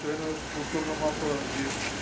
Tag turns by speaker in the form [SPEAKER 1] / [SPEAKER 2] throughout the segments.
[SPEAKER 1] случайно културна маса и...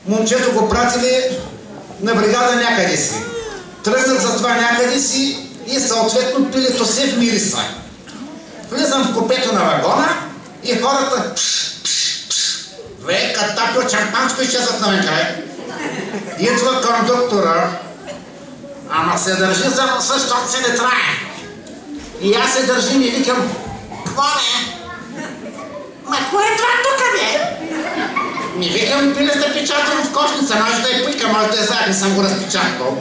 [SPEAKER 2] Момчето го пратили на бригада някъде си. Тръгнат за това някъде си и съответно пилето се вмирисва. Влизам в купето на вагона и хората века тапил шампанско и изчезват навън край. Идва кондуктора, ама се държи за носа, защото се не трае. И аз се държим и викам: какво не? Ма кое е това тука, бе? Ми викам, пиле сте печатано в кошница, може да е пика, може да е задни, съм го разпечатал.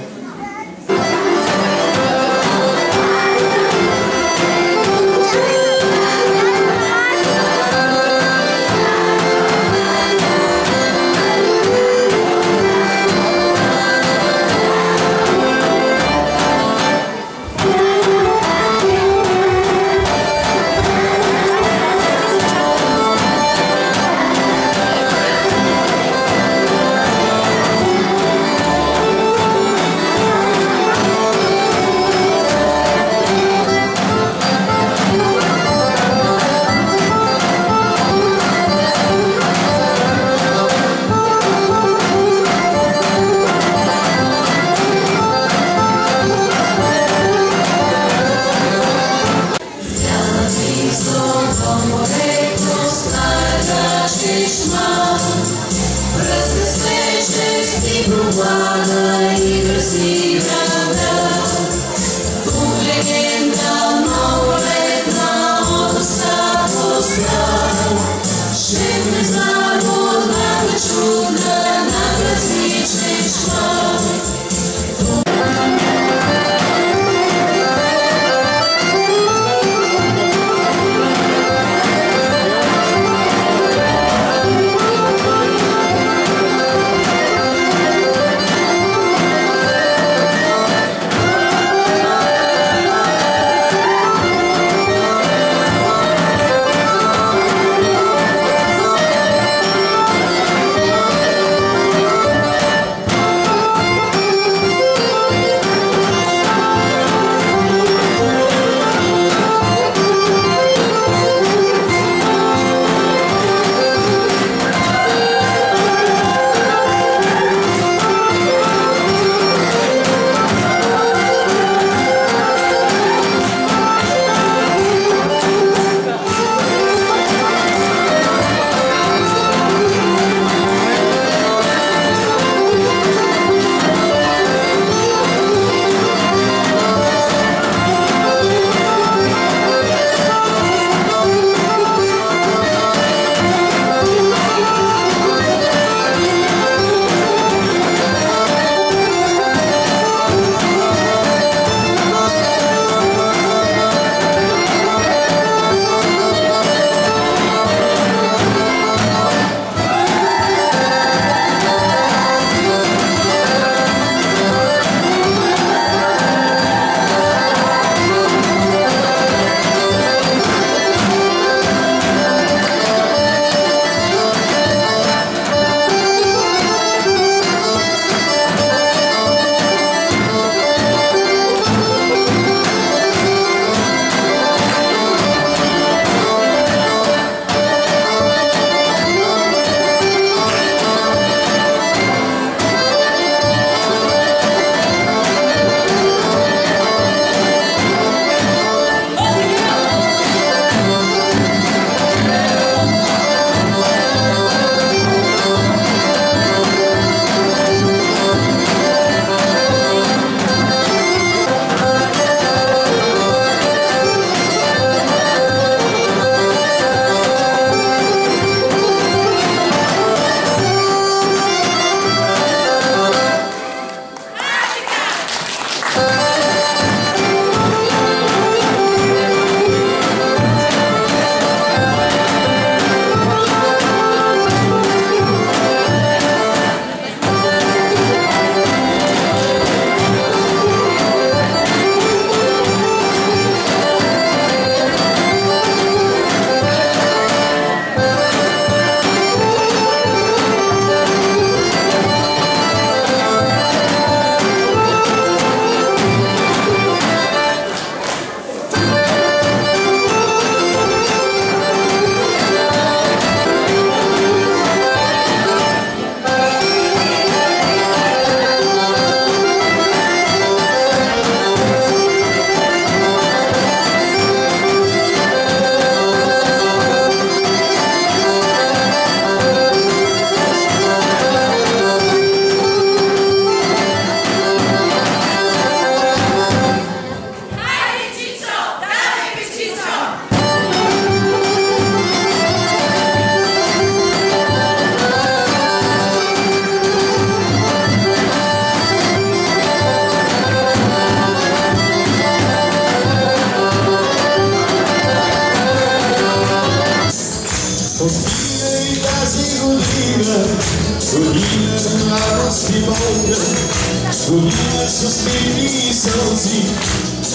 [SPEAKER 3] с усмихни сълзи,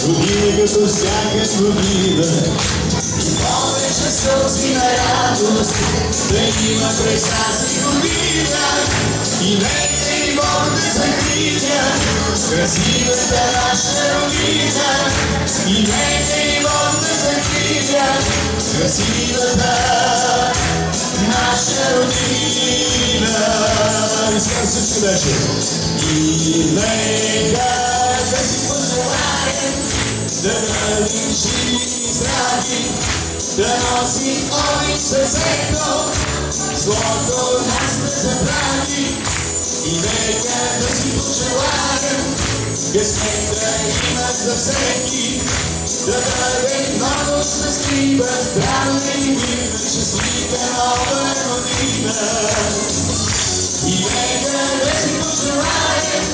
[SPEAKER 3] година като всяка година. И повече сълзи на радост да има през тази година. И нека и Бог да закриля красивата наша родина. И нека и Бог да закриля красивата наша родина. Искам всички вече. И нека да си пожелаем да бъдем живи и здрави, да носим огън в сърцето, злото нас да забрави. И нека да си пожелаем късмет да има за всеки, да бъдем много щастлива, здрава и мирна, щастлива нова година. И нека да си пожелаем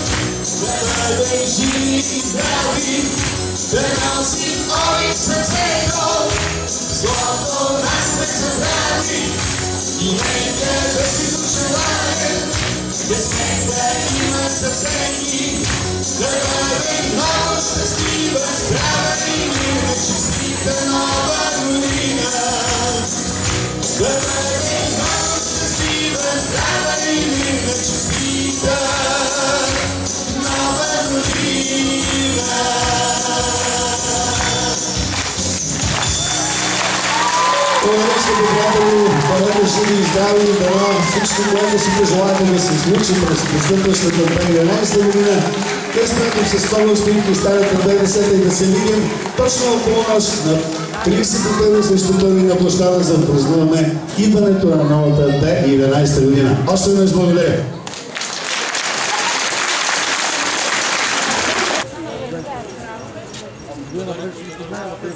[SPEAKER 3] да бъдем живи и здрави, да носим огън в сърцето, злото нас не забрави. И нека да си пожелаем късмет да има за всеки, да бъдем много щастлива, здрава и мирна, щастлива нова година. Да бъдем много щастлива, здрава и мирна, щастлива нова година. Благодаря, скъпи приятели, бъдете живи и здрави, дано всичко, което си пожелате да се случи през настъпващата 2011 година. Да спрятам с това успехи старата 2010 и да се видим точно около нощ на 31 срещу 1 на площада, за да празнуваме идването на новата 2011 година. Още веднъж благодаря.
[SPEAKER 1] Вие направихте, че знаете,